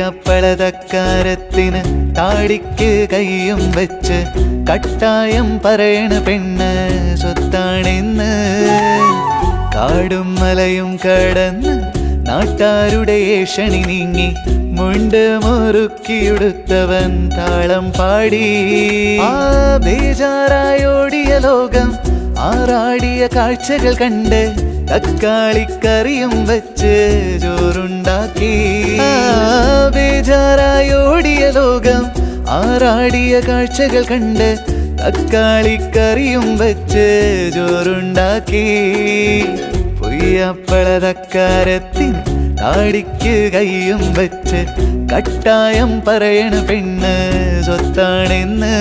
പൊയ്യപ്പളതക്കാരത്തിന് താടിക്ക് കൈയും വെച്ച് കട്ടായം പറയണ പെണ്ണ് സ്വത്താണെന്ന്. കാടും മലയും കടന്ന് നാട്ടാരുടെ ഏഷണി നീങ്ങി മുണ്ട് മുറുക്കിയെടുത്തവൻ താളം പാടി. ആ ബേജാറായോടിയ ലോകം ആറാടിയ കാഴ്ചകൾ കണ്ട് തക്കാളിക്കറിയും വെച്ച് ചോറുണ്ടാക്കി. ബേജാറായോടിയ ലോകം ആറാടിയ കാഴ്ചകൾ കണ്ട് തക്കാളിക്കറിയും വെച്ച് ചോറുണ്ടാക്കി. പൊയ്യപ്പളതക്കാരത്തിന് താടിക്ക് കൈയും വെച്ച് കട്ടായം പറയണ പെണ്ണ് സ്വത്താണെന്ന്.